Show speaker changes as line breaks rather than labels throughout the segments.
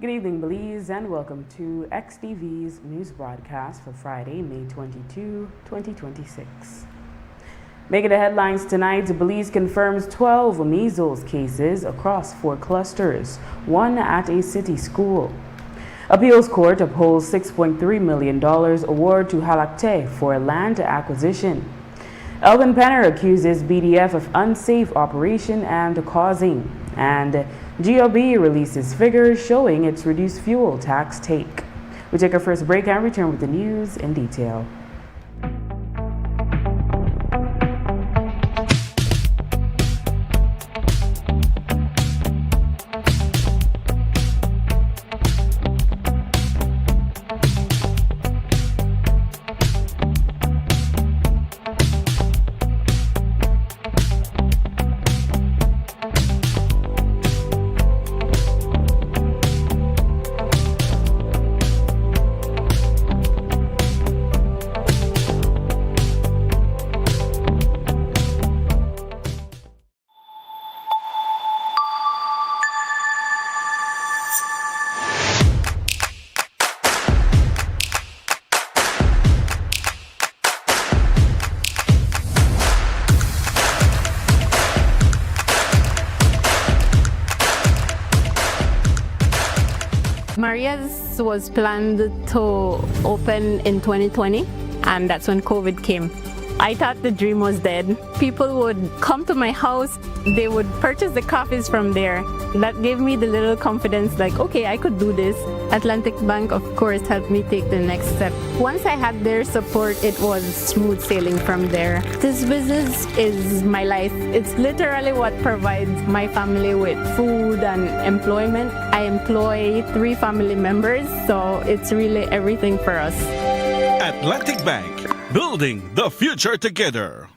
Good evening, Belize, and welcome to XTV's news broadcast for Friday, May 22, 2026. Making the headlines tonight, Belize confirms 12 measles cases across 4 clusters, 1 at a city school. Appeals Court upholds $6.3 million award to Halakte for land acquisition. Elvin Penner accuses BDF of unsafe operation and causing. And GOB releases figures showing its reduced fuel tax take. We take our first break and return with the news in detail.
Maria's was planned to open in 2020, and that's when COVID came. I thought the dream was dead. People would come to my house, they would purchase the coffees from there. That gave me the little confidence like, okay, I could do this. Atlantic Bank, of course, helped me take the next step. Once I had their support, it was smooth sailing from there. This business is my life. It's literally what provides my family with food and employment. I employ 3 family members, so it's really everything for us.
Atlantic Bank, building the future together.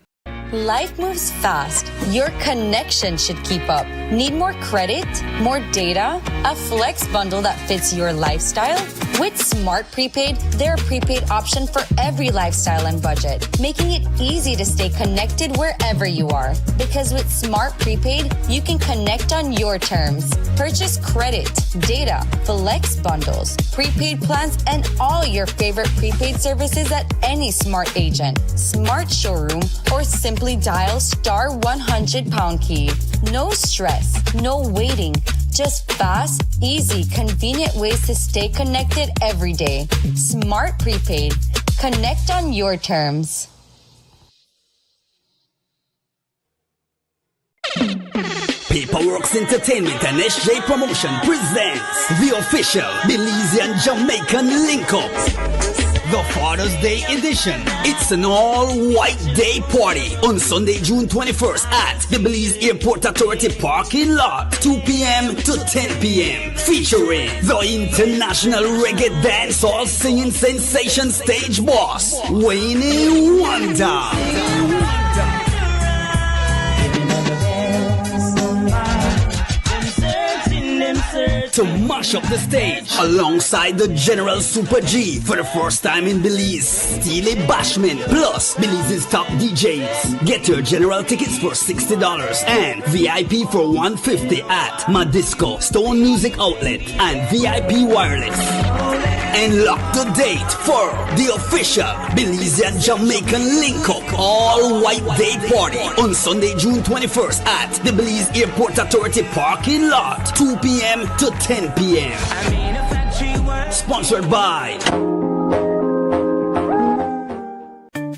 Life moves fast. Your connection should keep up. Need more credit? More data? A flex bundle that fits your lifestyle? With Smart Prepaid, they're a prepaid option for every lifestyle and budget, making it easy to stay connected wherever you are. Because with Smart Prepaid, you can connect on your terms. Purchase credit, data, flex bundles, prepaid plans, and all your favorite prepaid services at any Smart agent, Smart showroom, or simply dial *100 key. No stress, no waiting. Just fast, easy, convenient ways to stay connected every day. Smart Prepaid. Connect on your terms.
Paperworks Entertainment and SJ Promotion presents the official Belizean Jamaican Link-Up. The Father's Day edition. It's an all-white day party on Sunday, June 21st at the Belize Airport Authority parking lot, 2 p.m. to 10 p.m. Featuring the international reggae dancehall singing sensation stage boss, Wayne Wonder. To mash up the stage alongside the General Super G for the first time in Belize, Steely Bashman, plus Belize's top DJs. Get your general tickets for $60 and VIP for $150 at Madisco, Stone Music Outlet, and VIP Wireless. And lock the date for the official Belizean Jamaican Link-Up all-white day party on Sunday, June 21st at the Belize Airport Authority parking lot, 2 p.m. to 10 p.m. Sponsored by...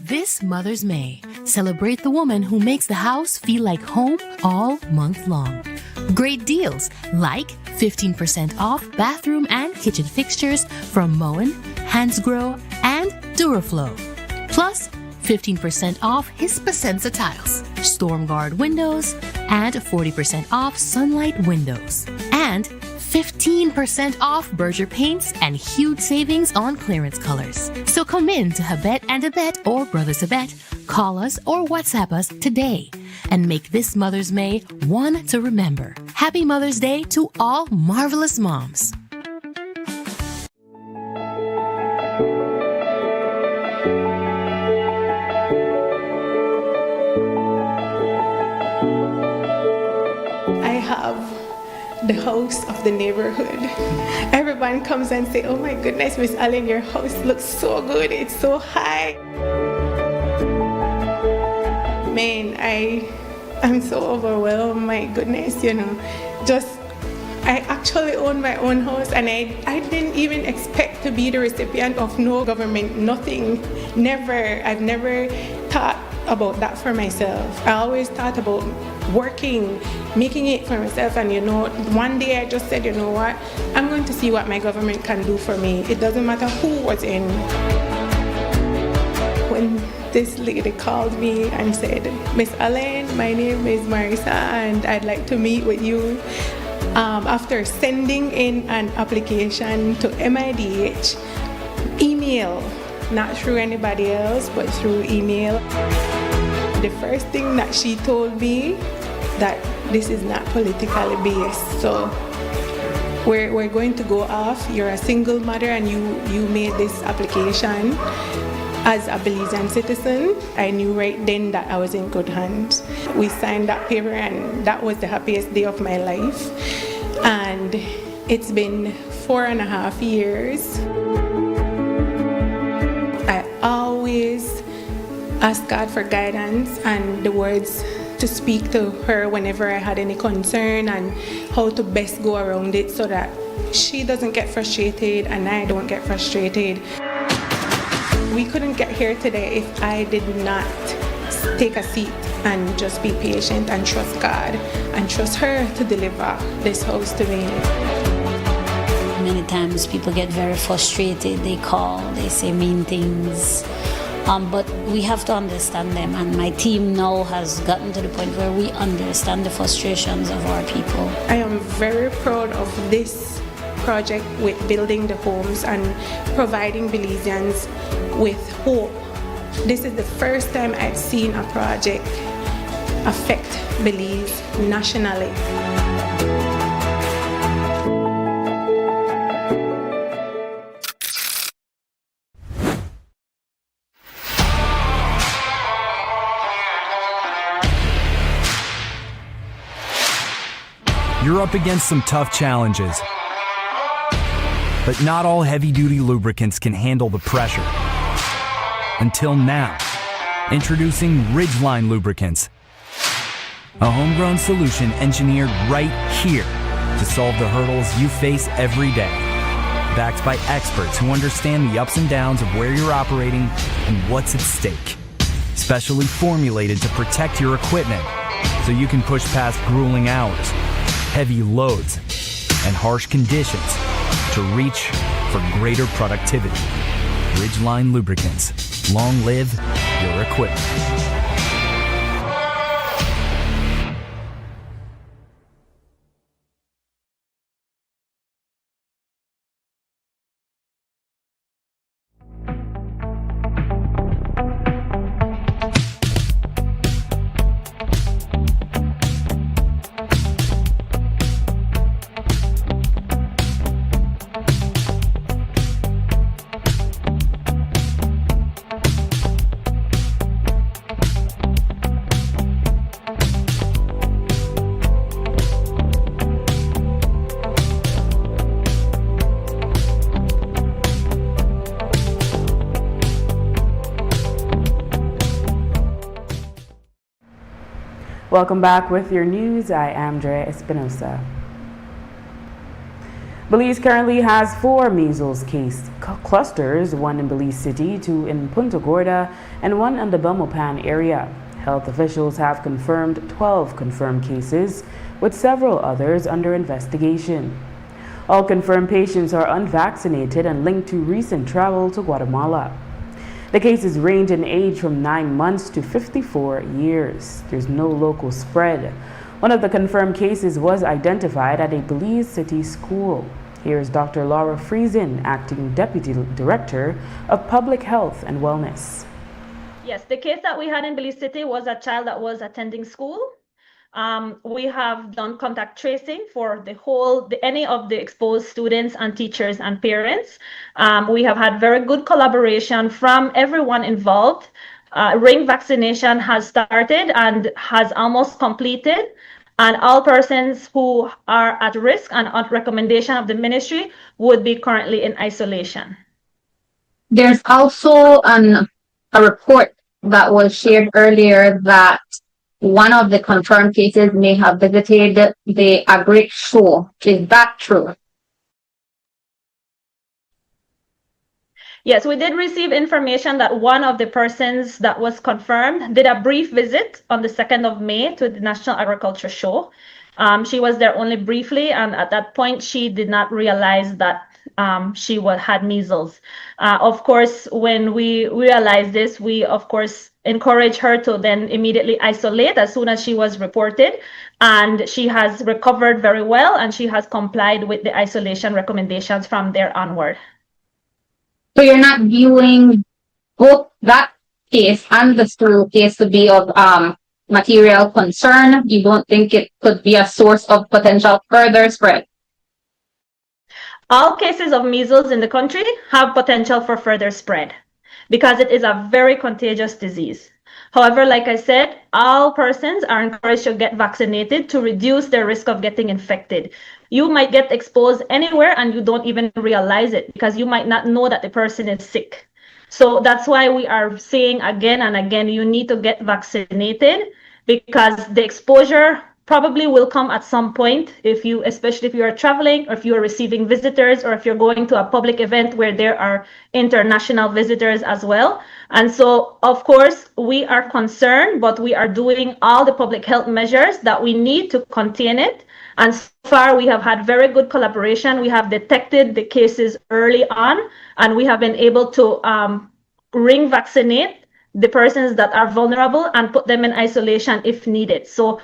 This Mother's May, celebrate the woman who makes the house feel like home all month long. Great deals like 15% off bathroom and kitchen fixtures from Moen, Hansgrohe, and Duraflow. Plus 15% off Hispasensa tiles, Stormguard windows, and 40% off Sunlight windows. And 15% off Berger paints and huge savings on clearance colors. So come in to Habet and Abet or Brothers Abet, call us or WhatsApp us today and make this Mother's May one to remember. Happy Mother's Day to all marvelous moms.
I have the house of the neighborhood. Everyone comes and say, "Oh my goodness, Miss Allen, your house looks so good. It's so high." Man, I'm so overwhelmed. My goodness, I actually own my own house, and I didn't even expect to be the recipient of no government, nothing, never. I've never thought about that for myself. I always thought about working, making it for myself, and one day I just said, you know what, I'm going to see what my government can do for me. It doesn't matter who was in. When this lady called me and said, "Miss Allen, my name is Marisa, and I'd like to meet with you." After sending in an application to MIDH, email, not through anybody else, but through email, the first thing that she told me that this is not politically based. So we're going to go off. You're a single mother and you made this application as a Belizean citizen. I knew right then that I was in good hands. We signed that paper, and that was the happiest day of my life. And it's been 4.5 years. I always ask God for guidance and the words to speak to her whenever I had any concern, and how to best go around it so that she doesn't get frustrated and I don't get frustrated. We couldn't get here today if I did not take a seat and just be patient and trust God and trust her to deliver this house to me.
Many times people get very frustrated, they call, they say mean things, but we have to understand them, and my team now has gotten to the point where we understand the frustrations of our people.
I am very proud of this project with building the homes and providing Belizeans with hope. This is the first time I've seen a project affect Belize nationally.
You're up against some tough challenges, but not all heavy-duty lubricants can handle the pressure. Until now, introducing Ridgeline Lubricants, a homegrown solution engineered right here to solve the hurdles you face every day. Backed by experts who understand the ups and downs of where you're operating and what's at stake. Specially formulated to protect your equipment so you can push past grueling hours, heavy loads, and harsh conditions to reach for greater productivity. Ridgeline Lubricants. Long live your equipment.
Welcome back with your news. I am Drea Espinosa. Belize currently has 4 measles case clusters, one in Belize City, 2 in Punta Gorda, and 1 in the Belmopan area. Health officials have confirmed 12 confirmed cases, with several others under investigation. All confirmed patients are unvaccinated and linked to recent travel to Guatemala. The cases range in age from 9 months to 54 years. There's no local spread. One of the confirmed cases was identified at a Belize City school. Here's Dr. Laura Friesen, Acting Deputy Director of Public Health and Wellness.
Yes, the case that we had in Belize City was a child that was attending school. We have done contact tracing for any of the exposed students and teachers and parents. We have had very good collaboration from everyone involved. Ring vaccination has started and has almost completed. And all persons who are at risk and on recommendation of the ministry would be currently in isolation.
There's also a report that was shared earlier that one of the confirmed cases may have visited the Agric show. Is that true?
Yes, we did receive information that one of the persons that was confirmed did a brief visit on the 2nd of May to the National Agriculture Show. She was there only briefly, and at that point, she did not realize that she had measles. Of course, when we realized this, we, of course, encouraged her to then immediately isolate as soon as she was reported. And she has recovered very well, and she has complied with the isolation recommendations from there onward.
So you're not viewing both that case and the stool case to be of material concern? You don't think it could be a source of potential further spread?
All cases of measles in the country have potential for further spread because it is a very contagious disease. However, like I said, all persons are encouraged to get vaccinated to reduce their risk of getting infected. You might get exposed anywhere and you don't even realize it because you might not know that the person is sick. So that's why we are saying again and again, you need to get vaccinated because the exposure probably will come at some point, especially if you are traveling or if you are receiving visitors or if you're going to a public event where there are international visitors as well. And so, of course, we are concerned, but we are doing all the public health measures that we need to contain it. And so far, we have had very good collaboration. We have detected the cases early on, and we have been able to ring vaccinate the persons that are vulnerable and put them in isolation if needed. So,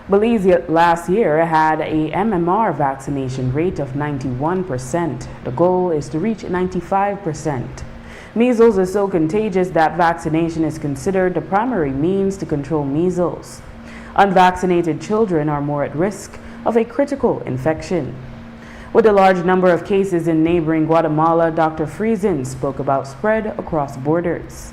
Belize last year had a MMR vaccination rate of 91%. The goal is to reach 95%. Measles is so contagious that vaccination is considered the primary means to control measles. Unvaccinated children are more at risk of a critical infection. With a large number of cases in neighboring Guatemala, Dr. Friesen spoke about spread across borders.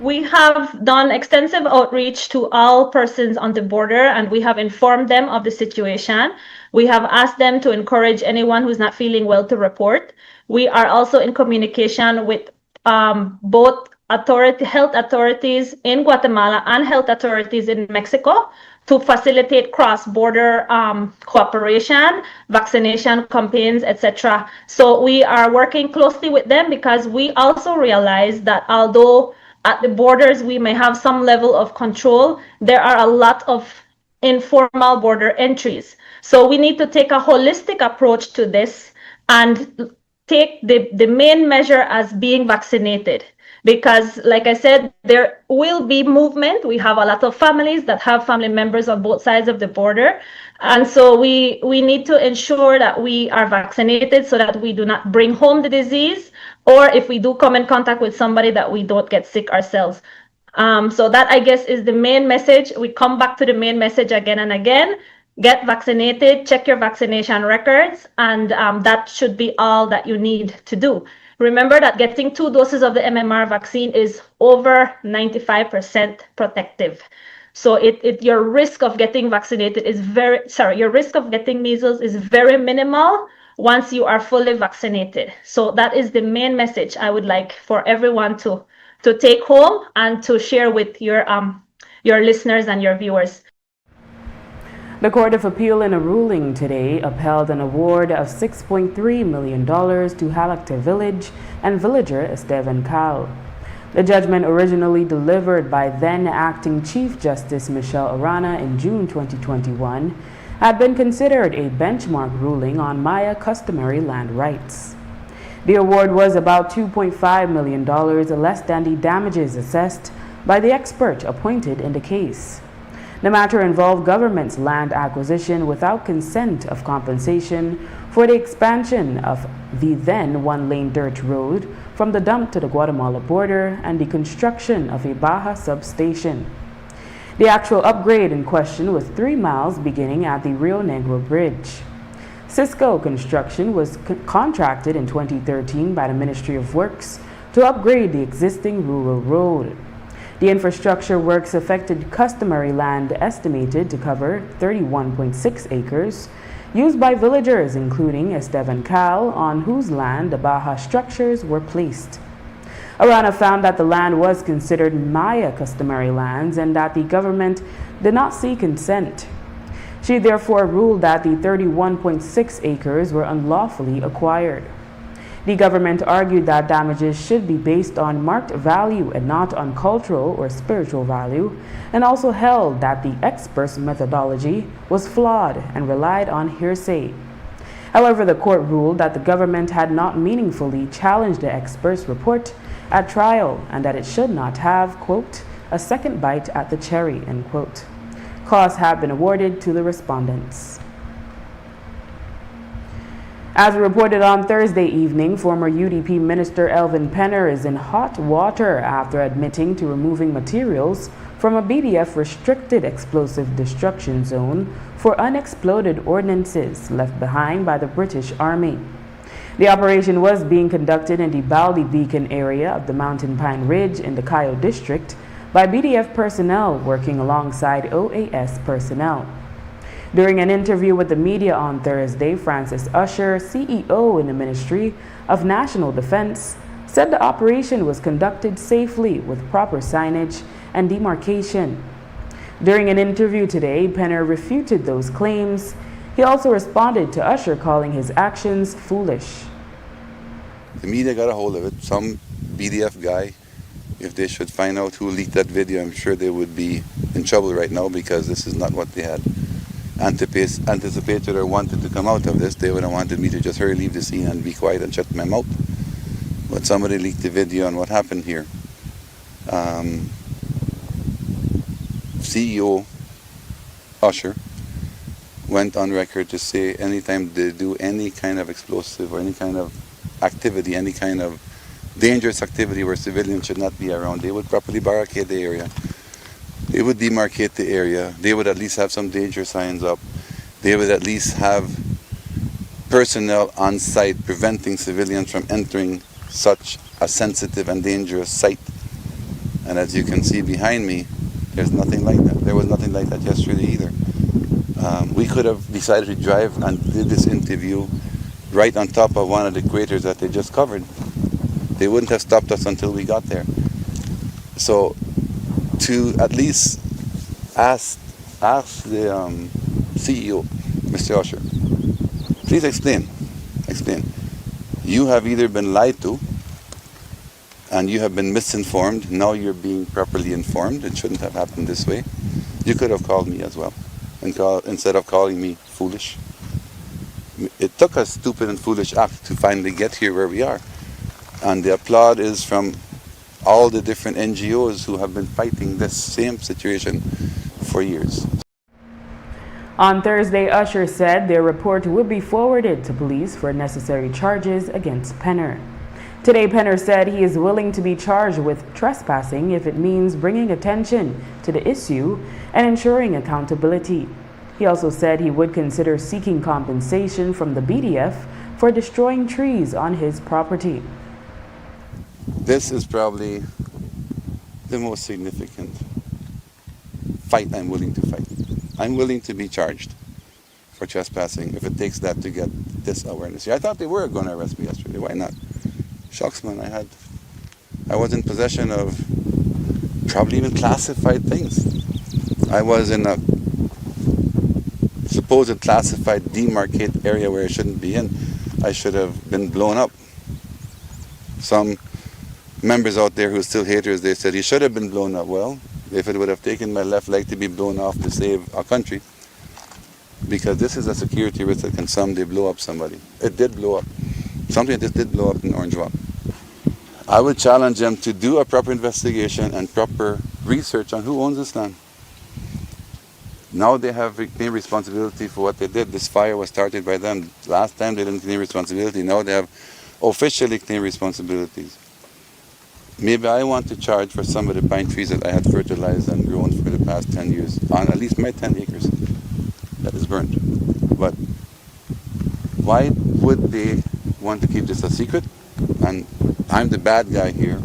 We have done extensive outreach to all persons on the border, and we have informed them of the situation. We have asked them to encourage anyone who's not feeling well to report. We are also in communication with both health authorities in Guatemala and health authorities in Mexico to facilitate cross-border cooperation, vaccination campaigns, etc. So we are working closely with them because we also realize that although at the borders we may have some level of control, there are a lot of informal border entries. So we need to take a holistic approach to this and take the main measure as being vaccinated. Because, like I said, there will be movement. We have a lot of families that have family members on both sides of the border. And so we need to ensure that we are vaccinated so that we do not bring home the disease, or if we do come in contact with somebody, that we don't get sick ourselves. So that, I guess, is the main message. We come back to the main message again and again. Get vaccinated, check your vaccination records, and that should be all that you need to do. Remember that getting 2 doses of the MMR vaccine is over 95% protective. So your risk of getting vaccinated is your risk of getting measles is very minimal once you are fully vaccinated. So that is the main message I would like for everyone to take home and to share with your listeners and your viewers.
The Court of Appeal in a ruling today upheld an award of $6.3 million to Halacta Village and villager Esteban Cal. The judgment, originally delivered by then Acting Chief Justice Michelle Arana in June 2021, had been considered a benchmark ruling on Maya customary land rights. The award was about $2.5 million less than the damages assessed by the expert appointed in the case. The matter involved government's land acquisition without consent of compensation for the expansion of the then one-lane dirt road from the dump to the Guatemala border and the construction of a Baja substation. The actual upgrade in question was 3 miles beginning at the Rio Negro Bridge. Cisco Construction was contracted in 2013 by the Ministry of Works to upgrade the existing rural road. The infrastructure works affected customary land estimated to cover 31.6 acres, used by villagers including Esteban Cal, on whose land the Baja structures were placed. Arana found that the land was considered Maya customary lands and that the government did not seek consent. She therefore ruled that the 31.6 acres were unlawfully acquired. The government argued that damages should be based on marked value and not on cultural or spiritual value, and also held that the expert's methodology was flawed and relied on hearsay. However, the court ruled that the government had not meaningfully challenged the expert's report at trial and that it should not have, quote, a second bite at the cherry, end quote. Costs have been awarded to the respondents. As reported on Thursday evening, former UDP Minister Elvin Penner is in hot water after admitting to removing materials from a BDF restricted explosive destruction zone for unexploded ordnances left behind by the British Army. The operation was being conducted in the Baldy Beacon area of the Mountain Pine Ridge in the Cayo district by BDF personnel working alongside OAS personnel. During an interview with the media on Thursday, Francis Usher, CEO in the Ministry of National Defense, said the operation was conducted safely with proper signage and demarcation. During an interview today, Penner refuted those claims. He also responded to Usher calling his actions foolish.
The media got a hold of it. Some BDF guy, if they should find out who leaked that video, I'm sure they would be in trouble right now because this is not what they had anticipated or wanted to come out of this. They would have wanted me to just hurry, leave the scene and be quiet and shut my mouth. But somebody leaked the video on what happened here. CEO Usher went on record to say anytime they do any kind of explosive or any kind of activity, any kind of dangerous activity where civilians should not be around, they would properly barricade the area. They would demarcate the area. They would at least have some danger signs up. They would at least have personnel on site preventing civilians from entering such a sensitive and dangerous site. And as you can see behind me, there's nothing like that. There was nothing like that yesterday either. We could have decided to drive and did this interview right on top of one of the craters that they just covered. They wouldn't have stopped us until we got there. So to at least ask the CEO, Mr. Usher, please explain. You have either been lied to and you have been misinformed. Now you're being properly informed. It shouldn't have happened this way. You could have called me as well, instead of calling me foolish. It took a stupid and foolish act to finally get here where we are. And the applaud is from all the different NGOs who have been fighting this same situation for years.
On Thursday, Usher said their report would be forwarded to police for necessary charges against Penner. Today, Penner said he is willing to be charged with trespassing if it means bringing attention to the issue and ensuring accountability. He also said he would consider seeking compensation from the BDF for destroying trees on his property.
This is probably the most significant fight I'm willing to fight. I'm willing to be charged for trespassing if it takes that to get this awareness here. I thought they were going to arrest me yesterday. Why not? Shucks, man, I was in possession of probably even classified things. I was in a supposed classified demarcated area where I shouldn't be in. I should have been blown up. Some members out there who are still haters, they said he should have been blown up. Well, if it would have taken my left leg to be blown off to save our country, because this is a security risk that can someday blow up somebody. It did blow up. Something that did blow up in Orange Walk. I would challenge them to do a proper investigation and proper research on who owns this land. Now they have claimed responsibility for what they did. This fire was started by them. Last time they didn't claim responsibility. Now they have officially claimed responsibilities. Maybe I want to charge for some of the pine trees that I had fertilized and grown for the past 10 years on at least my 10 acres that is burnt. But why would they want to keep this a secret? And I'm the bad guy here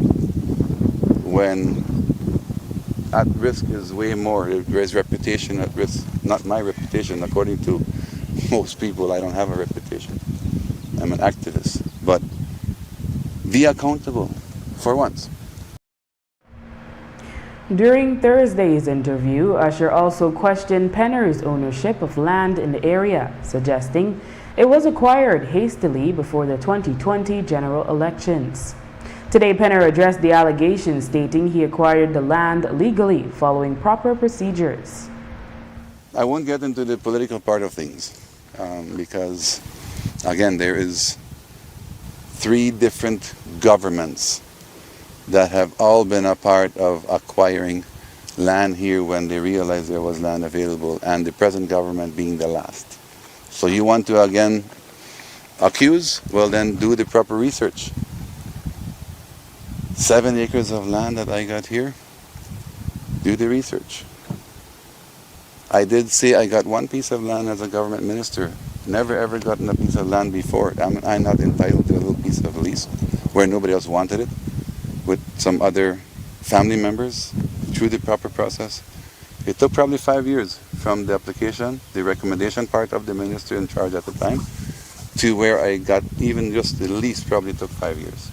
when at risk is way more. There's reputation at risk. Not my reputation. According to most people, I don't have a reputation. I'm an activist. But be accountable for once.
During Thursday's interview, Usher also questioned Penner's ownership of land in the area, suggesting it was acquired hastily before the 2020 general elections. Today, Penner addressed the allegations, stating he acquired the land legally following proper procedures.
I won't get into the political part of things because, again, there is 3 different governments that have all been a part of acquiring land here when they realized there was land available, and the present government being the last. So you want to again accuse? Well, then do the proper research. 7 acres of land that I got here, do the research. I did say I got 1 piece of land as a government minister. Never ever gotten a piece of land before. I'm not entitled to a little piece of lease where nobody else wanted it, with some other family members through the proper process. It took probably 5 years from the application, the recommendation part of the minister in charge at the time, to where I got even just the lease probably took 5 years.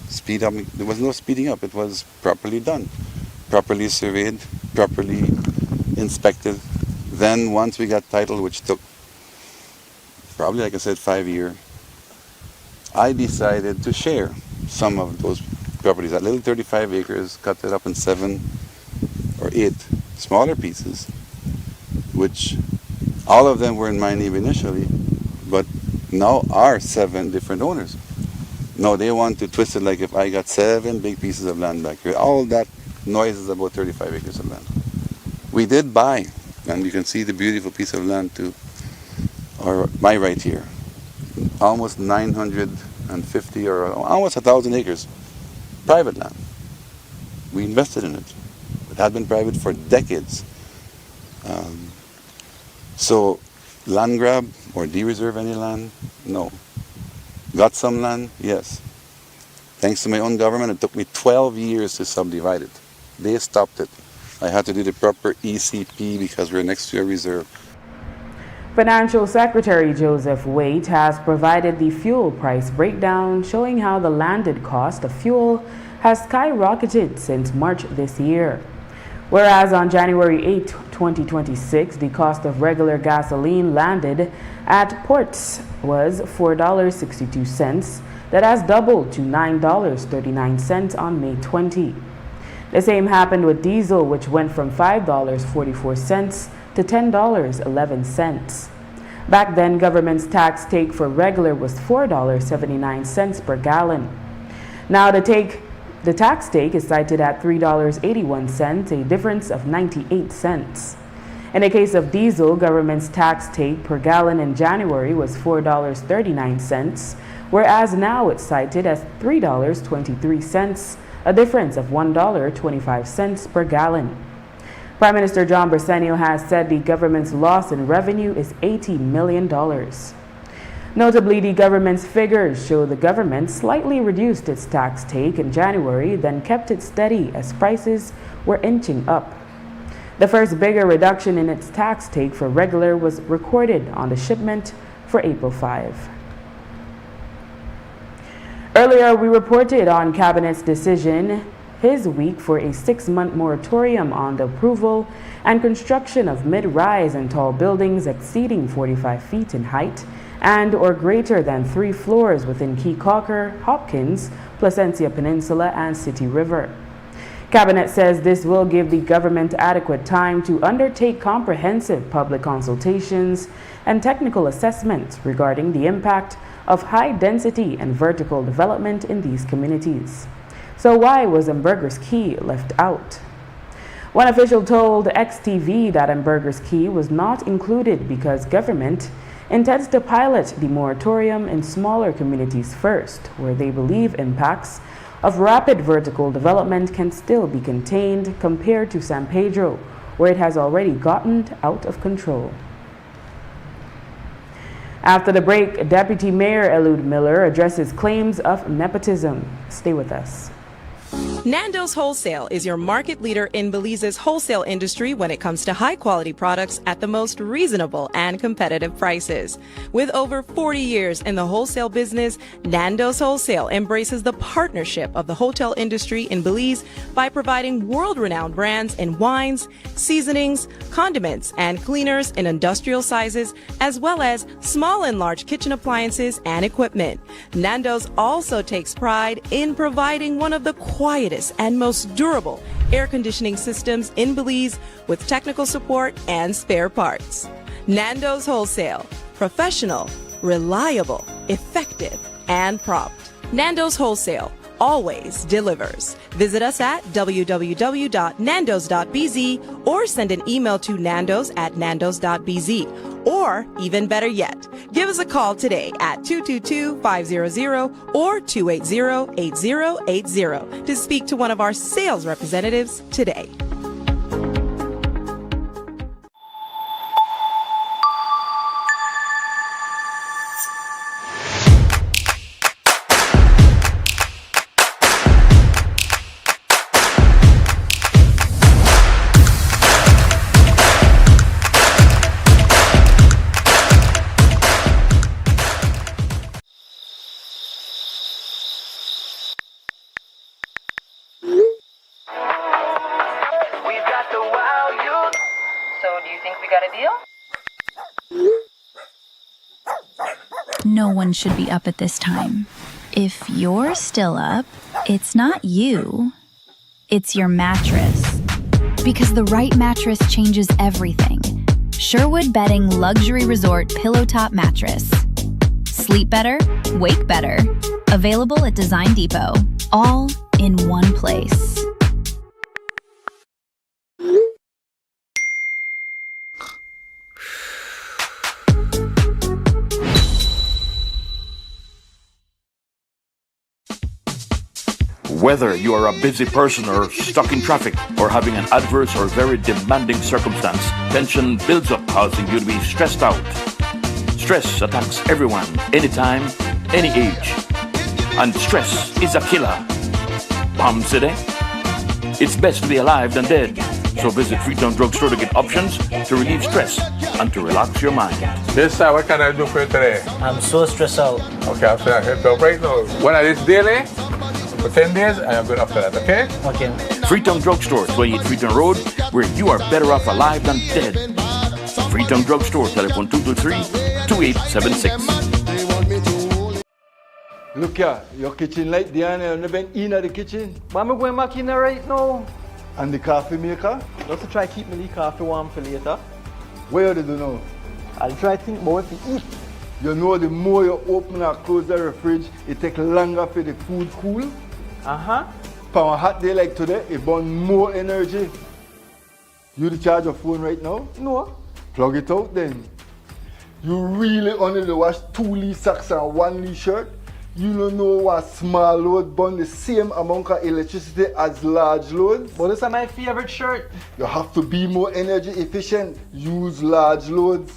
Speed up, there was no speeding up, it was properly done, properly surveyed, properly inspected. Then once we got title, which took probably, like I said, 5 years, I decided to share some of those properties. That little 35 acres, cut it up in 7 or 8 smaller pieces, which all of them were in my name initially, but now are 7 different owners. No, they want to twist it like if I got 7 big pieces of land back here. All that noise is about 35 acres of land. We did buy, and you can see the beautiful piece of land to my right here. Almost 950 or almost 1,000 acres. Private land. We invested in it. It had been private for decades. So land grab or de-reserve any land? No. Got some land? Yes. Thanks to my own government, it took me 12 years to subdivide it. They stopped it. I had to do the proper ECP because we're next to a reserve.
Financial Secretary Joseph Waite has provided the fuel price breakdown, showing how the landed cost of fuel has skyrocketed since March this year. Whereas on January 8, 2026, the cost of regular gasoline landed at ports was $4.62. That has doubled to $9.39 on May 20. The same happened with diesel, which went from $5.44 to $10.11. Back then, government's tax take for regular was $4.79 per gallon. Now the tax take is cited at $3.81, a difference of 98 cents. In the case of diesel, government's tax take per gallon in January was $4.39, whereas now it's cited as $3.23, a difference of $1.25 per gallon. Prime Minister John Bersenio has said the government's loss in revenue is $80 million. Notably, the government's figures show the government slightly reduced its tax take in January, then kept it steady as prices were inching up. The first bigger reduction in its tax take for regular was recorded on the shipment for April 5. Earlier, we reported on Cabinet's decision this week for a 6-month moratorium on the approval and construction of mid-rise and tall buildings exceeding 45 feet in height and or greater than 3 floors within Key-Cocker, Hopkins, Placentia Peninsula, and City River. Cabinet says this will give the government adequate time to undertake comprehensive public consultations and technical assessments regarding the impact of high density and vertical development in these communities. So why was Hamburger's Key left out? One official told XTV that Hamburger's Key was not included because government intends to pilot the moratorium in smaller communities first, where they believe impacts of rapid vertical development can still be contained compared to San Pedro, where it has already gotten out of control. After the break, Deputy Mayor Eliud Miller addresses claims of nepotism. Stay with us.
Nando's Wholesale is your market leader in Belize's wholesale industry when it comes to high-quality products at the most reasonable and competitive prices. With over 40 years in the wholesale business, Nando's Wholesale embraces the partnership of the hotel industry in Belize by providing world-renowned brands in wines, seasonings, condiments, and cleaners in industrial sizes, as well as small and large kitchen appliances and equipment. Nando's also takes pride in providing one of the quietest and most durable air conditioning systems in Belize with technical support and spare parts. Nando's Wholesale. Professional, reliable, effective, and prompt. Nando's Wholesale always delivers. Visit us at www.nandos.bz or send an email to nandos@nandos.bz. Or, even better yet, give us a call today at 222-500 or 280-8080 to speak to one of our sales representatives today.
No one should be up at this time. If you're still up, it's not you, it's your mattress. Because the right mattress changes everything. Sherwood Bedding Luxury Resort Pillow Top Mattress. Sleep better, wake better. Available at Design Depot. All in one place.
Whether you are a busy person or stuck in traffic or having an adverse or very demanding circumstance, tension builds up, causing you to be stressed out. Stress attacks everyone, anytime, any age. And stress is a killer. Palm City? It's best to be alive than dead. So visit Freetown Drugstore to get options to relieve stress and to relax your mind.
Yes, sir. What can I do for you today?
I'm so stressed out.
Okay, I'm saying help you right now. When I this daily, for 10 days, I am good after that, okay?
Okay.
Freetown Drugstore, 28 Freetown Road, where you are better off alive than dead. Freetown Drugstore, telephone 223-2876.
Look here, your kitchen light there and you never in the kitchen.
But I'm going back in there right now.
And the coffee maker?
Just to try keep my coffee warm for later.
Where do you know?
I'll try to think about what to eat.
You know the more you open or close the fridge, it takes longer for the food cool.
Uh-huh.
For a hot day like today, it burns more energy. You charge your phone right now?
No.
Plug it out then. You really only wash 2 Lee socks and 1 Lee shirt? You don't know what small load burn the same amount of electricity as large loads?
But this is my favorite shirt.
You have to be more energy efficient. Use large loads.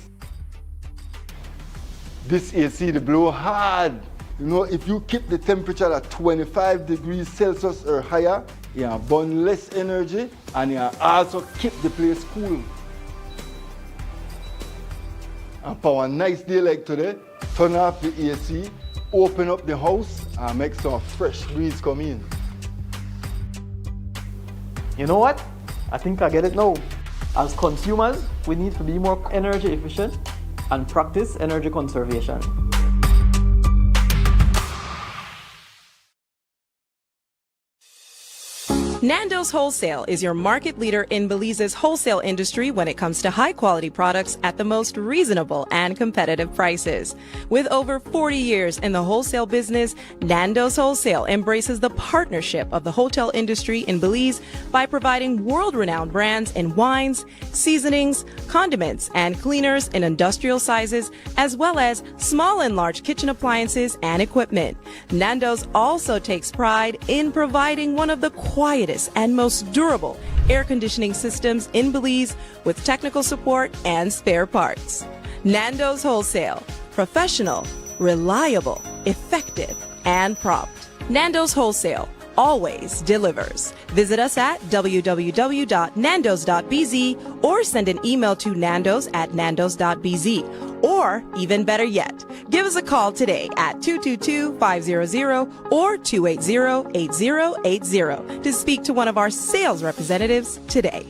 This AC they blow hard. You know, if you keep the temperature at 25 degrees Celsius or higher, you burn less energy and you also keep the place cool. And for a nice day like today, turn off the AC, open up the house and make some fresh breeze come in.
You know what? I think I get it now. As consumers, we need to be more energy efficient and practice energy conservation.
Nando's Wholesale is your market leader in Belize's wholesale industry when it comes to high-quality products at the most reasonable and competitive prices. With over 40 years in the wholesale business, Nando's Wholesale embraces the partnership of the hotel industry in Belize by providing world-renowned brands in wines, seasonings, condiments, and cleaners in industrial sizes, as well as small and large kitchen appliances and equipment. Nando's also takes pride in providing one of the quietest and most durable air conditioning systems in Belize with technical support and spare parts. Nando's Wholesale. Professional, reliable, effective, and prompt. Nando's Wholesale. always delivers. Visit us at www.nandos.bz or send an email to nandos@nandos.bz. Or, even better yet, give us a call today at 222-500 or 280-8080 to speak to one of our sales representatives today.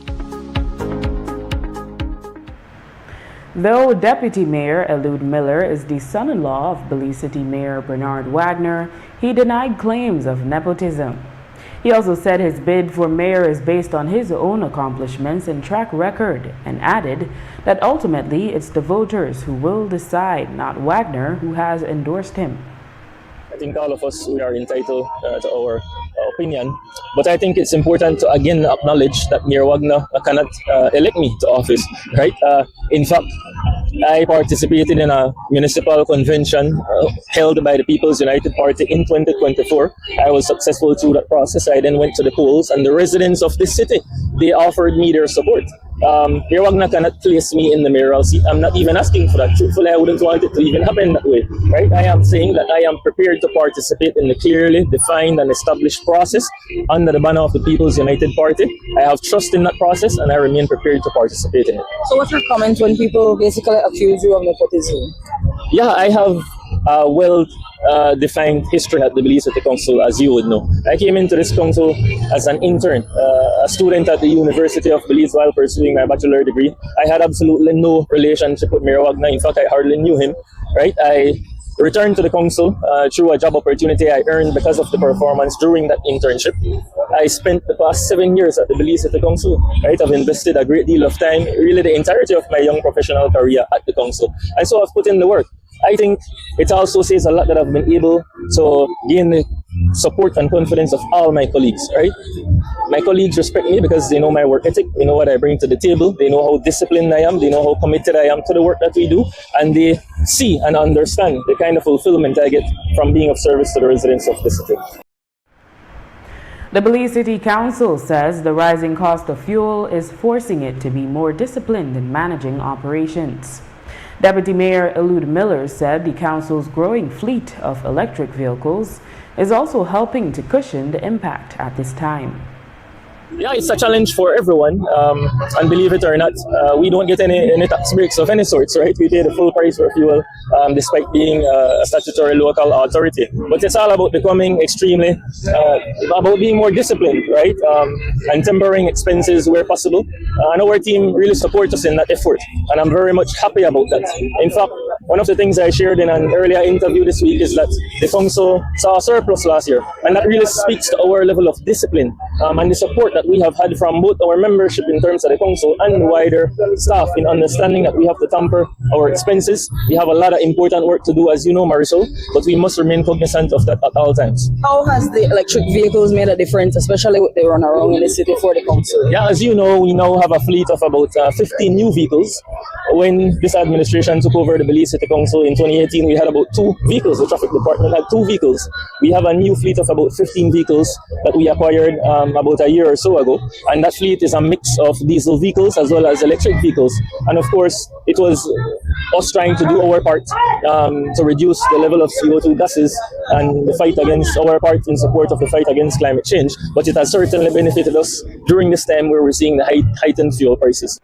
Though Deputy Mayor Elude Miller is the son-in-law of Belize City Mayor Bernard Wagner, he denied claims of nepotism. He also said his bid for mayor is based on his own accomplishments and track record, and added that ultimately it's the voters who will decide, not Wagner, who has endorsed him.
I think all of us, we are entitled to our opinion, but I think it's important to again acknowledge that Mayor Wagner cannot elect me to office, right? In fact, I participated in a municipal convention held by the People's United Party in 2024. I was successful through that process. I then went to the polls, and the residents of this city, they offered me their support. Mayor Wagner cannot place me in the mayoral seat. I'm not even asking for that. Truthfully, I wouldn't want it to even happen that way, right? I am saying that I am prepared to participate in the clearly defined and established process under the banner of the People's United Party. I have trust in that process, and I remain prepared to participate in it.
So what's your comment when people basically accuse you of nepotism?
Yeah, I have defined history at the Belize City Council, as you would know. I came into this council as an intern, a student at the University of Belize while pursuing my bachelor degree. I had absolutely no relationship with Mayor Wagner. In fact, I hardly knew him, right? I returned to the council through a job opportunity I earned because of the performance during that internship. I spent the past 7 years at the Belize City Council, right? I've invested a great deal of time, really the entirety of my young professional career at the council. And so I've put in the work. I think it also says a lot that I've been able to gain the support and confidence of all my colleagues, right? My colleagues respect me because they know my work ethic, they know what I bring to the table, they know how disciplined I am, they know how committed I am to the work that we do, and they see and understand the kind of fulfillment I get from being of service to the residents of the city.
The Belize City Council says the rising cost of fuel is forcing it to be more disciplined in managing operations. Deputy Mayor Elude Miller said the council's growing fleet of electric vehicles is also helping to cushion the impact at this time.
Yeah, it's a challenge for everyone, and believe it or not, we don't get any tax breaks of any sorts, right? We pay the full price for fuel, despite being a statutory local authority. But it's all about becoming extremely, about being more disciplined, right? And tempering expenses where possible. And our team really supports us in that effort, and I'm very much happy about that. In fact, one of the things I shared in an earlier interview this week is that the council saw a surplus last year, and that really speaks to our level of discipline and the support that we have had from both our membership in terms of the council and the wider staff in understanding that we have to temper our expenses. We have a lot of important work to do, as you know, Marisol, but we must remain cognizant of that at all times.
How has the electric vehicles made a difference, especially with the run around in the city for the council?
Yeah, as you know, we now have a fleet of about 15 new vehicles. When this administration took over the Belize City Council in 2018, we had about 2 vehicles. The traffic department had 2 vehicles. We have a new fleet of about 15 vehicles that we acquired about a year or so ago. And that fleet is a mix of diesel vehicles as well as electric vehicles. And of course, it was us trying to do our part to reduce the level of CO2 gases and the fight against our part in support of the fight against climate change. But it has certainly benefited us during this time where we're seeing the heightened fuel prices.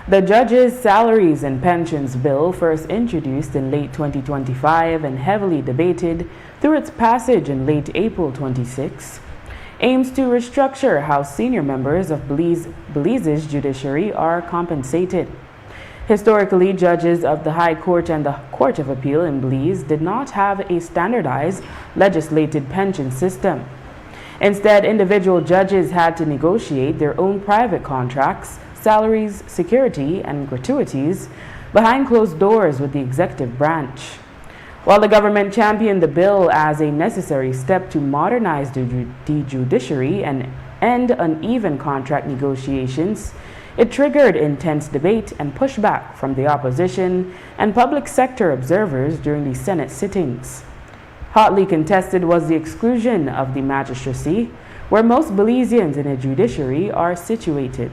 The judges' salaries and pensions bill, first introduced in late 2025 and heavily debated through its passage in late April 26, aims to restructure how senior members of Belize's judiciary are compensated. Historically, judges of the High Court and the Court of Appeal in Belize did not have a standardized legislated pension system. Instead, individual judges had to negotiate their own private contracts, salaries, security, and gratuities behind closed doors with the executive branch. While the government championed the bill as a necessary step to modernize the judiciary and end uneven contract negotiations, it triggered intense debate and pushback from the opposition and public sector observers during the Senate sittings. Hotly contested was the exclusion of the magistracy, where most Belizeans in the judiciary are situated.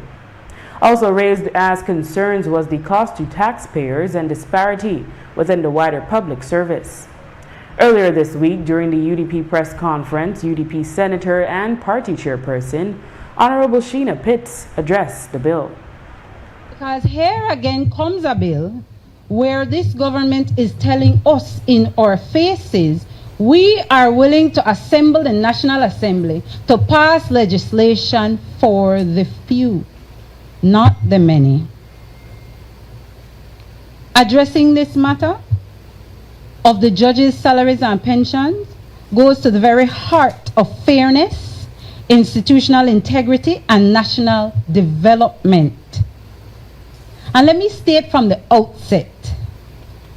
Also raised as concerns was the cost to taxpayers and disparity within the wider public service. Earlier this week, during the UDP press conference, UDP Senator and Party Chairperson, Honorable Sheena Pitts, addressed the bill.
Because here again comes a bill where this government is telling us in our faces we are willing to assemble the National Assembly to pass legislation for the few, not the many. Addressing this matter of the judges' salaries and pensions goes to the very heart of fairness, institutional integrity, and national development. And let me state from the outset,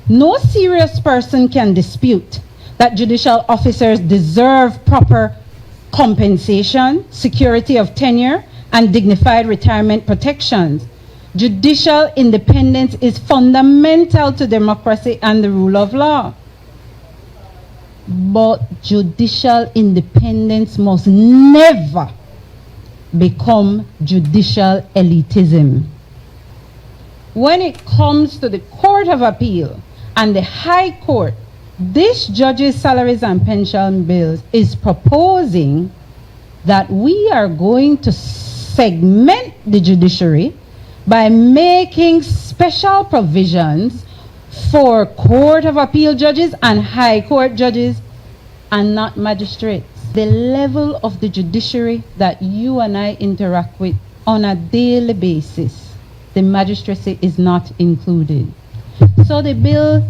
no serious person can dispute that judicial officers deserve proper compensation, security of tenure, and dignified retirement protections. Judicial independence is fundamental to democracy and the rule of law. But judicial independence must never become judicial elitism. When it comes to the Court of Appeal and the High Court, this judges' salaries and pension bills is proposing that we are going to segment the judiciary by making special provisions for Court of Appeal judges and High Court judges and not magistrates. The level of the judiciary that you and I interact with on a daily basis, the magistracy is not included. So the bill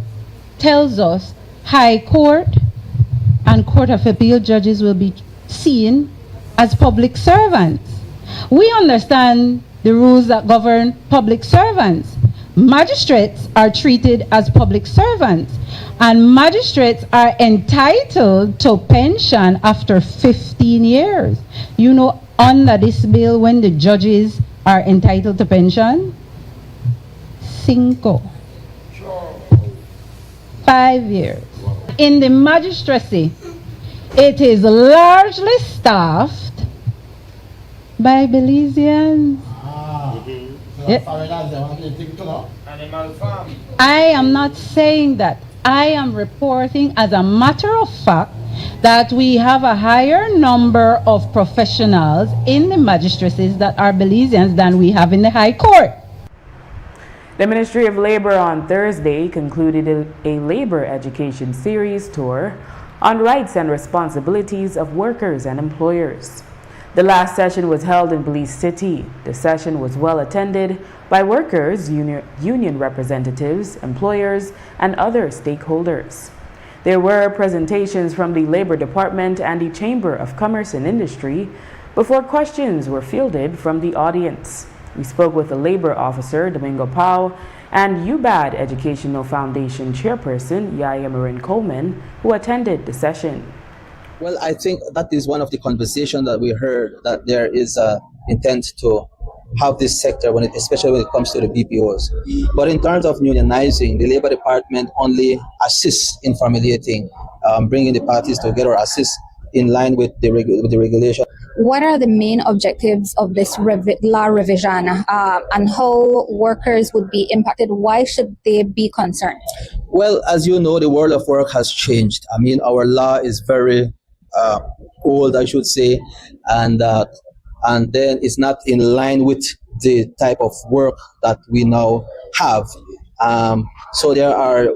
tells us High Court and Court of Appeal judges will be seen as public servants. We understand the rules that govern public servants. Magistrates are treated as public servants, and magistrates are entitled to pension after 15 years. You know, under this bill, when the judges are entitled to pension? 5 years. In the magistracy, it is largely staffed by Belizeans. I am not saying that. I am reporting as a matter of fact that we have a higher number of professionals in the magistracies that are Belizeans than we have in the High Court.
The Ministry of Labor on Thursday concluded a labor education series tour on rights and responsibilities of workers and employers. The last session was held in Belize City. The session was well attended by workers, union representatives, employers, and other stakeholders. There were presentations from the Labor Department and the Chamber of Commerce and Industry before questions were fielded from the audience. We spoke with the Labor Officer, Domingo Pau, and UBAD Educational Foundation Chairperson, Yaya Marin Coleman, who attended the session.
Well, I think that is one of the conversations that we heard, that there is an intent to have this sector, especially when it comes to the BPOs. But in terms of unionizing, the Labor Department only assists in formulating, bringing the parties together, assists in line with the regulation.
What are the main objectives of this law revision and how workers would be impacted? Why should they be concerned?
Well, as you know, the world of work has changed. I mean, our law is very old, I should say, and then it's not in line with the type of work that we now have. So there are,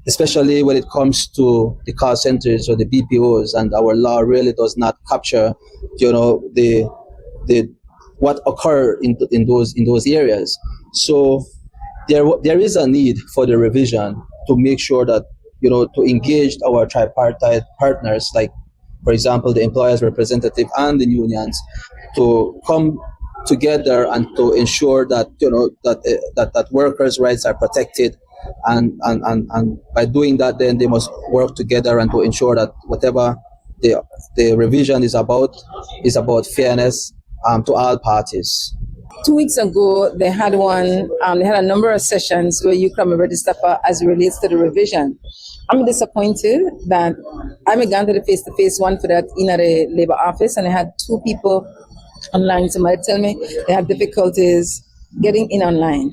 especially when it comes to the call centers or the BPOs, and our law really does not capture, the what occurred in those areas. So there is a need for the revision to make sure that, to engage our tripartite partners, like, for example, the employers' representative and the unions, to come together and to ensure that that workers' rights are protected, and by doing that, then they must work together and to ensure that whatever the revision is about fairness to all parties.
2 weeks ago, they had a number of sessions where you come and register for as it relates to the revision. I'm disappointed that I gone to the face-to-face one for that in the labor office, and I had 2 people online. Somebody tell me they have difficulties getting in online.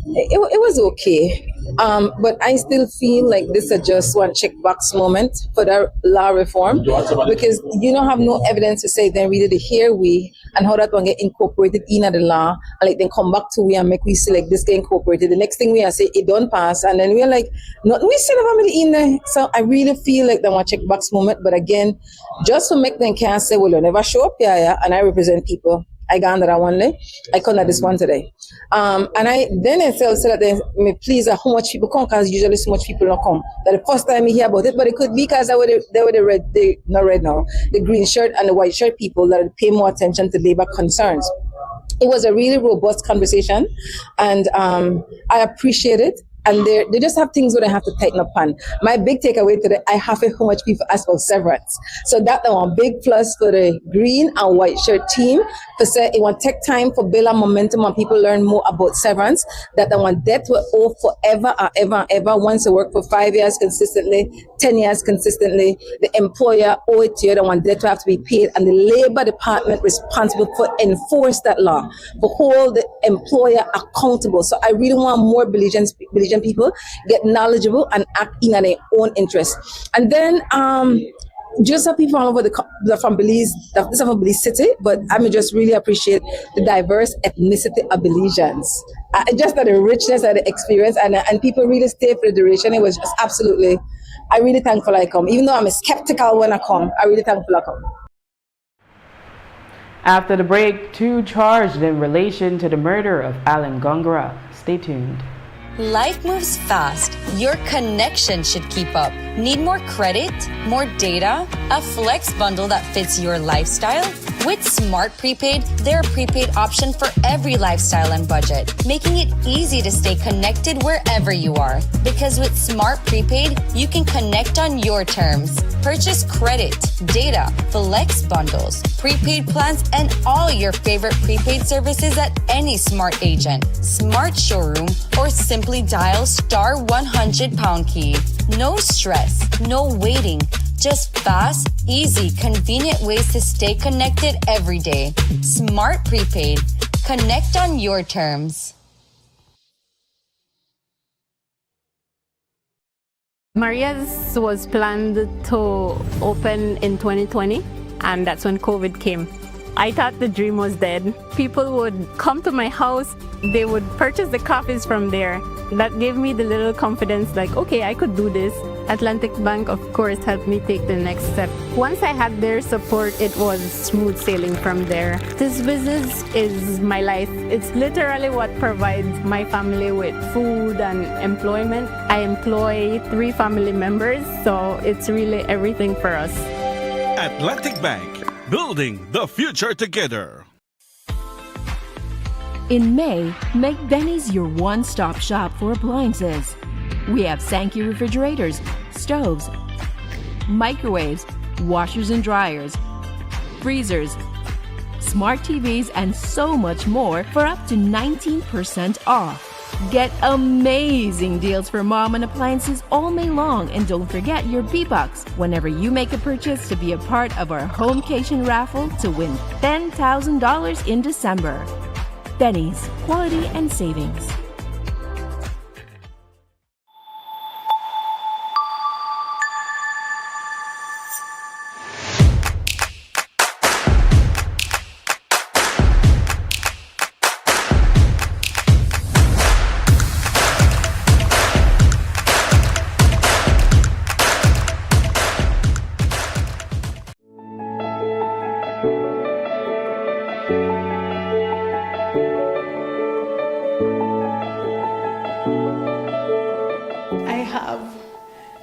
It was okay. But I still feel like this is just one checkbox moment for the law reform, because you don't have no evidence to say then really the here we and how that one get incorporated in the law, and like then come back to we and make we see like this get incorporated. The next thing we are say it don't pass, and then we're like, no, we still have family in there. So I really feel like that one checkbox moment. But again, just to make them can't say, well, you never show up here, yeah, and I represent people. I got under that one day. I come at this one today. And I then I said that they me please how much people come, because usually so much people don't come. That the first time I hear about it, but it could be because they were the green shirt and the white shirt people that pay more attention to labor concerns. It was a really robust conversation, and I appreciate it. And they just have things where they have to tighten up on. My big takeaway today, I have how much people ask about severance. So that's one big plus for the green and white shirt team. To say it will take time for build and momentum and people learn more about severance. That the one debt will owe forever and ever and ever. Once they work for 5 years consistently, 10 years consistently, the employer owe it to you. The one debt will have to be paid, and the labor department responsible for enforce that law, for hold the employer accountable. So I really want more belligerent people get knowledgeable and act in their own interest. And then just some people all over from Belize, this is from Belize City, but I mean just really appreciate the diverse ethnicity of Belizeans. Just the richness of the experience, and people really stay for the duration. It was just absolutely, I really thankful I come. Even though I'm skeptical when I come, I really thankful I come.
After the break, 2 charged in relation to the murder of Alan Gongora. Stay tuned.
Life moves fast. Your connection should keep up. Need more credit? More data? A flex bundle that fits your lifestyle? With Smart Prepaid, they're a prepaid option for every lifestyle and budget, making it easy to stay connected wherever you are. Because with Smart Prepaid, you can connect on your terms. Purchase credit, data, flex bundles, prepaid plans, and all your favorite prepaid services at any Smart agent, Smart showroom, or simply dial *100# key. No stress, no waiting. Just fast, easy, convenient ways to stay connected every day. Smart Prepaid. Connect on your terms.
Maria's was planned to open in 2020, and that's when COVID came. I thought the dream was dead. People would come to my house, they would purchase the coffees from there. That gave me the little confidence, like, okay, I could do this. Atlantic Bank, of course, helped me take the next step. Once I had their support, it was smooth sailing from there. This business is my life. It's literally what provides my family with food and employment. I employ 3 family members, so it's really everything for us.
Atlantic Bank, building the future together.
In May, make Benny's your one-stop shop for appliances. We have Sankey refrigerators, stoves, microwaves, washers and dryers, freezers, smart TVs, and so much more for up to 19% off. Get amazing deals for mom and appliances all May long, and don't forget your B-Bucks whenever you make a purchase to be a part of our Homecation raffle to win $10,000 in December. Benny's, quality and savings.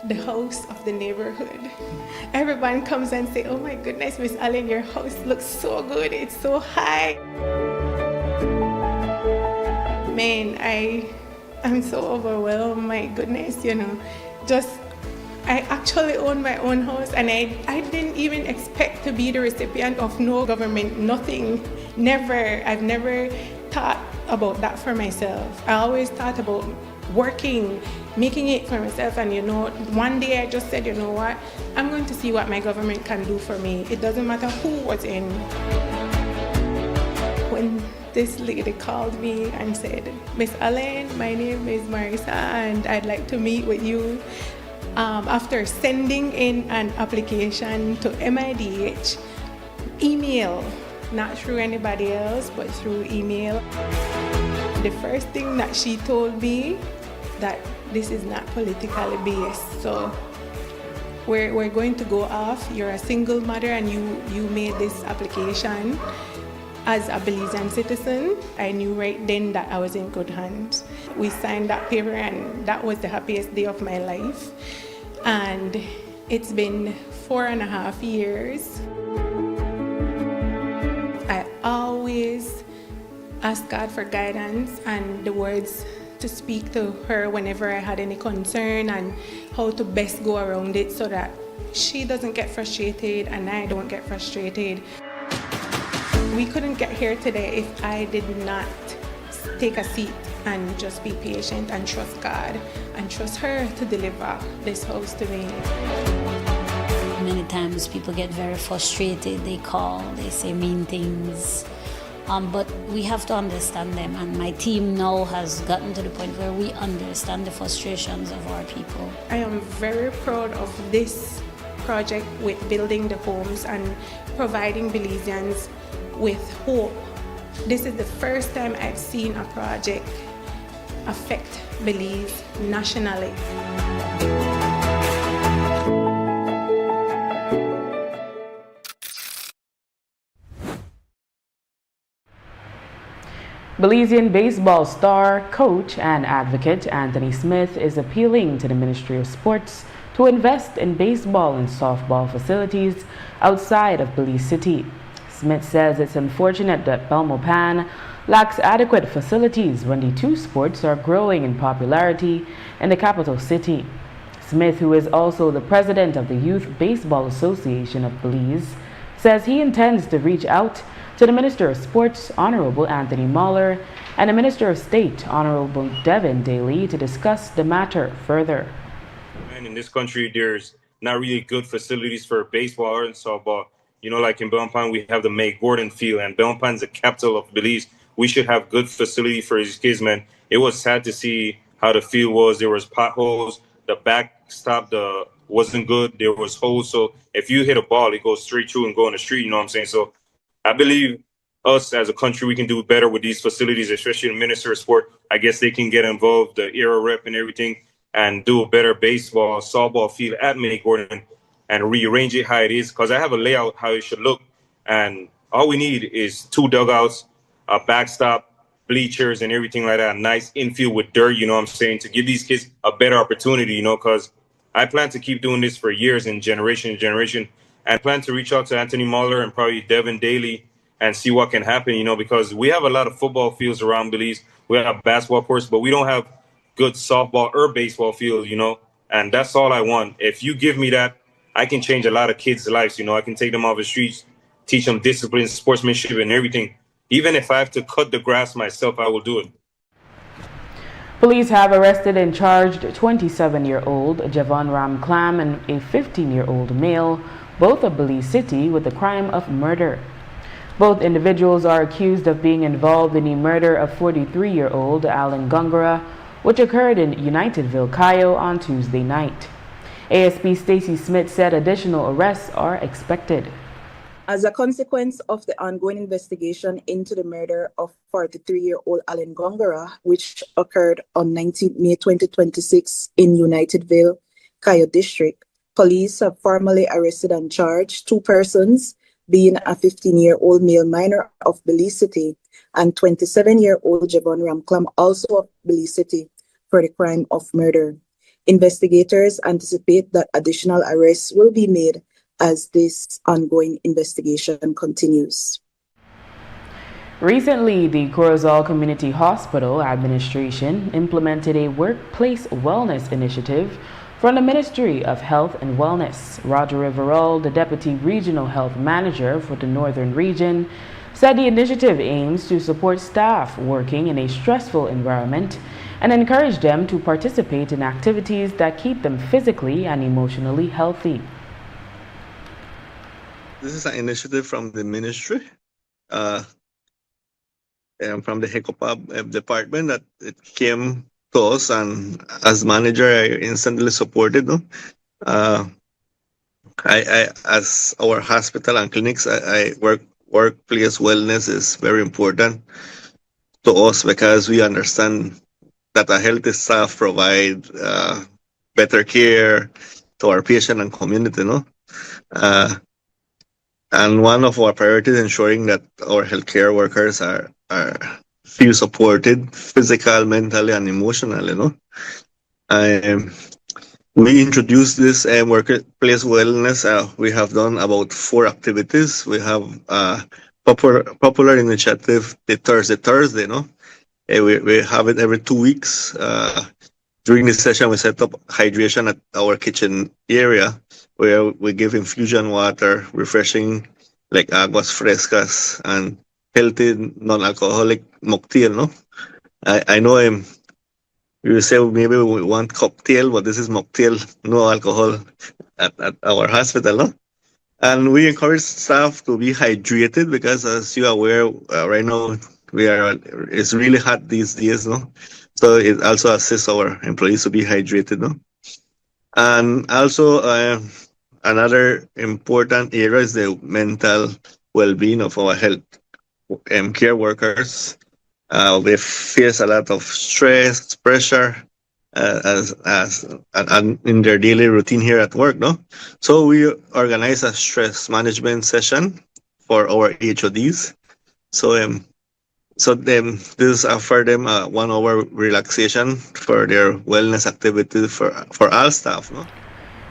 The house of the neighborhood. Everyone comes and say, oh my goodness, Miss Allen, your house looks so good. It's so high. Man, I'm so overwhelmed. My goodness, I actually own my own house, and I didn't even expect to be the recipient of no government, nothing, never. I've never thought about that for myself. I always thought about working, making it for myself, and one day I just said, you know what, I'm going to see what my government can do for me. It doesn't matter who was in. When This lady called me and said, Miss Ellen, my name is Marisa and I'd like to meet with you. After sending in an application to MIDH, email, not through anybody else, but through email. The first thing that she told me that this is not politically based. So we're going to go off. You're a single mother and you made this application as a Belizean citizen. I knew right then that I was in good hands. We signed that paper and that was the happiest day of my life. And it's been 4.5 years. I always ask God for guidance and the words to speak to her whenever I had any concern and how to best go around it so that she doesn't get frustrated and I don't get frustrated. We couldn't get here today if I did not take a seat and just be patient and trust God and trust her to deliver this house to me.
Many times people get very frustrated, they call, they say mean things, but we have to understand them, and my team now has gotten to the point where we understand the frustrations of our people.
I am very proud of this project with building the homes and providing Belizeans with hope. This is the first time I've seen a project affect Belize nationally.
Belizean baseball star, coach, and advocate Anthony Smith is appealing to the Ministry of Sports to invest in baseball and softball facilities outside of Belize City. Smith says it's unfortunate that Belmopan lacks adequate facilities when the two sports are growing in popularity in the capital city. Smith, who is also the president of the Youth Baseball Association of Belize, says he intends to reach out to the Minister of Sports, Honorable Anthony Muller, and the Minister of State, Honorable Devin Daly, to discuss the matter further.
And in this country, there's not really good facilities for baseball or softball. You know, like in Belmopan, we have the May Gordon Field, and Belmopan's the capital of Belize. We should have good facility for these kids, man. It was sad to see how the field was. There was potholes. The backstop wasn't good. There was holes. So if you hit a ball, it goes straight through and go in the street. You know what I'm saying? So I believe us as a country, we can do better with these facilities, especially the Minister of Sport. I guess they can get involved, the era rep and everything, and do a better baseball, softball field at May Gordon and rearrange it how it is. Because I have a layout how it should look. And all we need is 2 dugouts, a backstop, bleachers, and everything like that. A nice infield with dirt, you know what I'm saying, to give these kids a better opportunity, you know, because I plan to keep doing this for years and generation to generation. And I plan to reach out to Anthony Muller and probably Devin Daly and see what can happen, you know, because we have a lot of football fields around Belize. We have basketball courts, but we don't have good softball or baseball fields, you know, and that's all I want. If you give me that, I can change a lot of kids' lives, you know. I can take them off the streets, teach them discipline, sportsmanship, and everything. Even if I have to cut the grass myself, I will do it.
Police have arrested and charged 27-year-old Javon Ram Clam and a 15-year-old male, both of Belize City, with the crime of murder. Both individuals are accused of being involved in the murder of 43-year-old Alan Gungara, which occurred in Unitedville, Cayo on Tuesday night. ASP Stacey Smith said additional arrests are expected.
As a consequence of the ongoing investigation into the murder of 43-year-old Alan Gungara, which occurred on 19 May 2026 in Unitedville, Cayo District, police have formally arrested and charged 2 persons, being a 15-year-old male minor of Belize City and 27-year-old Javon Ramclam, also of Belize City, for the crime of murder. Investigators anticipate that additional arrests will be made as this ongoing investigation continues.
Recently, the Corozal Community Hospital Administration implemented a workplace wellness initiative from the Ministry of Health and Wellness. Roger Riverol, the Deputy Regional Health Manager for the Northern Region, said the initiative aims to support staff working in a stressful environment and encourage them to participate in activities that keep them physically and emotionally healthy.
This is an initiative from the ministry. from the HECOPAB department that it came to us, and as manager, I instantly supported. No? As our hospital and clinics, workplace wellness is very important to us because we understand that a healthy staff provide better care to our patient and community. No? And one of our priorities is ensuring that our healthcare workers are feel supported physical, mentally, and emotionally. No? We introduced this workplace wellness. We have done about 4 activities. We have popular initiative, the Thursday. No, we have it every 2 weeks. During this session, we set up hydration at our kitchen area, where we give infusion water, refreshing like aguas frescas, and healthy non-alcoholic mocktail. No, I know you say maybe we want cocktail, but this is mocktail, no alcohol at our hospital, no? And we encourage staff to be hydrated because, as you are aware, right now it's really hot these days, no? So it also assists our employees to be hydrated, no? And also another important area is the mental well-being of our health care workers. We face a lot of stress, pressure, and in their daily routine here at work, no? So we organize a stress management session for our HODs. So this offer them a 1 hour relaxation for their wellness activities for all staff, no?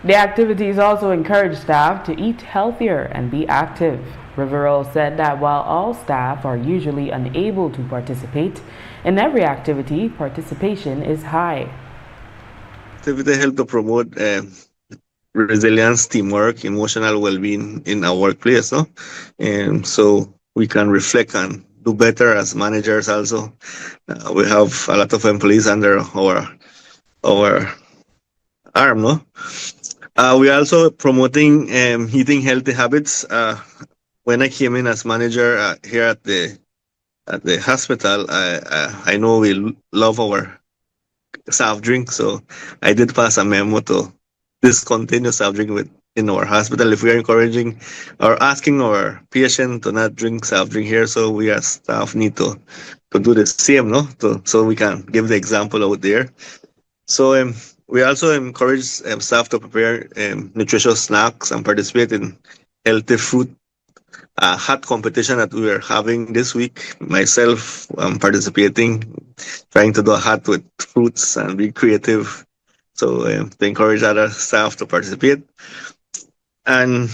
The activities also encourage staff to eat healthier and be active. Riverol said that while all staff are usually unable to participate in every activity, participation is high.
Activity help to promote resilience, teamwork, emotional well-being in our workplace, no? And so we can reflect and do better as managers. Also, we have a lot of employees under our arm, no? We also promoting eating healthy habits. When I came in as manager here at the hospital, I know we love our soft drink, so I did pass a memo to discontinue soft drink in our hospital. If we are encouraging or asking our patient to not drink soft drink here, so we as staff need to do the same, no? So we can give the example out there. So we also encourage staff to prepare nutritious snacks and participate in healthy fruit hat competition that we are having this week. Myself, I'm participating, trying to do a hat with fruits and be creative. So to encourage other staff to participate. And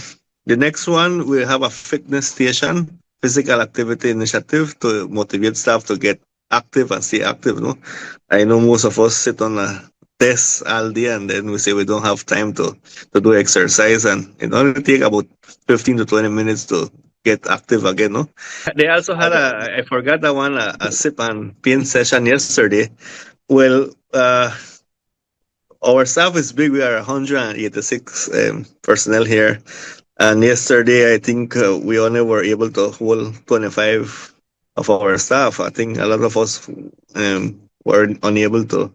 the next one, we have a fitness station, physical activity initiative to motivate staff to get active and stay active. No, I know most of us sit on a desk all day and then we say we don't have time to do exercise, and it only take about 15 to 20 minutes to get active again. No, they also had I forgot that one, a sip and pain session yesterday. Well, our staff is big. We are 186 personnel here, and yesterday I think we only were able to hold 25 of our staff. I think a lot of us were unable to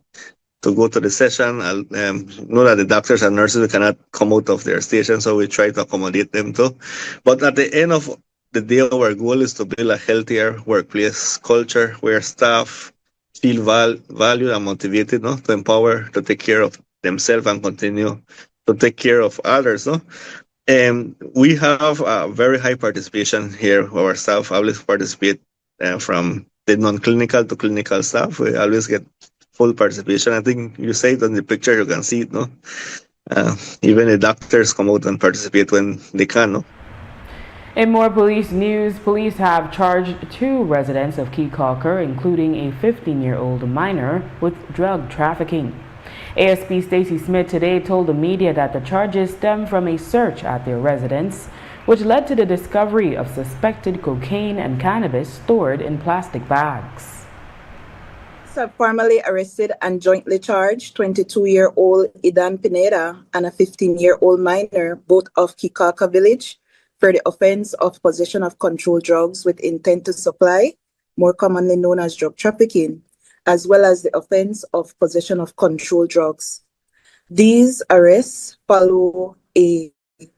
go to the session. Know that the doctors and nurses cannot come out of their station, so we try to accommodate them too. But at the end of the day, our goal is to build a healthier workplace culture where staff feel valued and motivated, no, to empower, to take care of themselves and continue to take care of others, no. We have a very high participation here. Our staff always participate from the non-clinical to clinical staff. We always get full participation. I think you say it on the picture, you can see it, no? Even the doctors come out and participate when they can, no?
In more police news, police have charged 2 residents of Keycaulker, including a 15-year-old minor, with drug trafficking. ASP Stacy Smith today told the media that the charges stem from a search at their residence, which led to the discovery of suspected cocaine and cannabis stored in plastic bags.
Formally arrested and jointly charged 22-year-old Idan Pineda and a 15-year-old minor, both of Keycaulker Village, for the offense of possession of controlled drugs with intent to supply more commonly known as drug trafficking, as well as the offense of possession of controlled drugs. These arrests follow a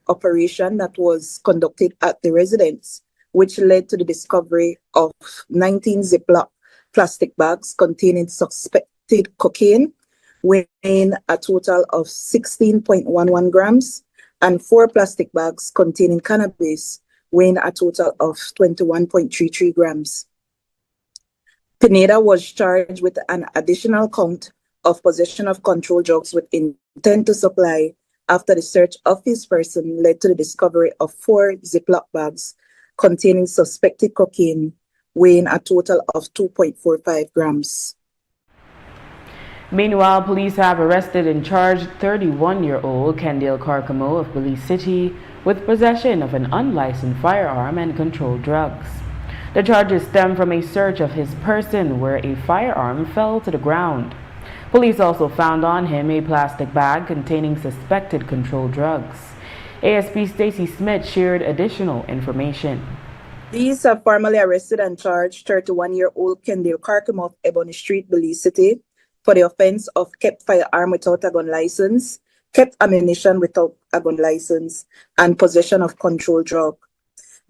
operation that was conducted at the residence, which led to the discovery of 19 Ziploc plastic bags containing suspected cocaine, weighing a total of 16.11 grams, and 4 plastic bags containing cannabis, weighing a total of 21.33 grams. Pineda was charged with an additional count of possession of controlled drugs with intent to supply after the search of his person led to the discovery of 4 Ziploc bags containing suspected cocaine, weighing a total of 2.45 grams.
Meanwhile, police have arrested and charged 31-year-old Kendall Carcamo of Belize City with possession of an unlicensed firearm and controlled drugs. The charges stem from a search of his person where a firearm fell to the ground. Police also found on him a plastic bag containing suspected controlled drugs. ASP Stacy Smith shared additional information.
Police have formally arrested and charged 31-year-old Kendall Carcamo of Ebony Street, Belize City, for the offense of kept firearm without a gun license, kept ammunition without a gun license, and possession of controlled drug.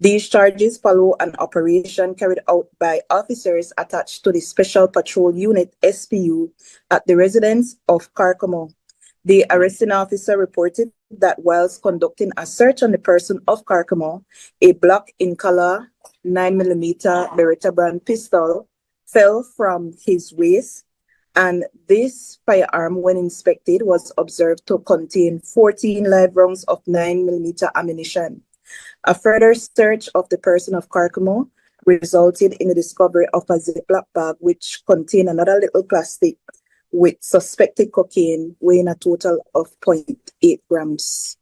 These charges follow an operation carried out by officers attached to the Special Patrol Unit SPU at the residence of Carcamo. The arresting officer reported that whilst conducting a search on the person of Carcamo, a black in color 9mm Beretta brand pistol fell from his waist, and this firearm, when inspected, was observed to contain 14 live rounds of 9mm ammunition. A further search of the person of Carcamo resulted in the discovery of a Ziploc bag which contained another little plastic with suspected cocaine weighing a total of 0.8 grams.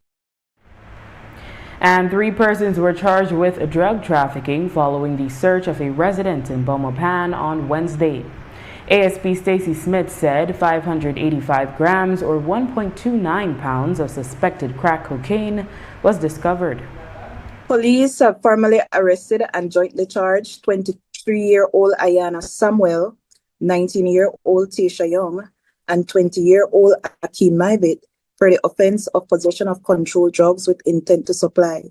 And 3 persons were charged with drug trafficking following the search of a residence in Belmopan on Wednesday. ASP Stacy Smith said 585 grams or 1.29 pounds of suspected crack cocaine was discovered.
Police have formally arrested and jointly charged 23-year-old Ayana Samuel, 19-year-old Tasha Young, and 20-year-old Akeem Maivit for the offense of possession of controlled drugs with intent to supply.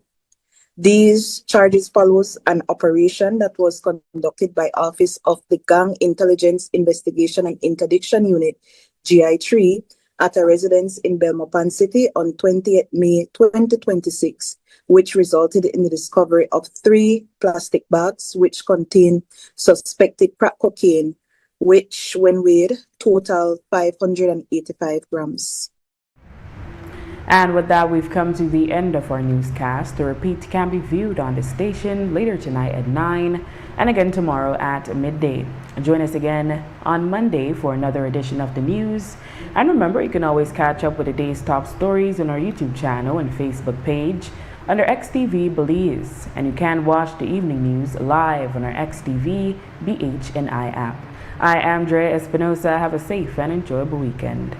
These charges follows an operation that was conducted by Office of the Gang Intelligence Investigation and Interdiction Unit, GI3, at a residence in Belmopan City on 20th May 2026, which resulted in the discovery of 3 plastic bags which contain suspected crack cocaine, which, when weighed, total 585 grams.
And with that, we've come to the end of our newscast. The repeat can be viewed on the station later tonight at 9 and again tomorrow at midday. Join us again on Monday for another edition of the news. And remember, you can always catch up with the day's top stories on our YouTube channel and Facebook page under XTV Belize. And you can watch the evening news live on our XTV BHNI app. I am Drea Espinosa. Have a safe and enjoyable weekend.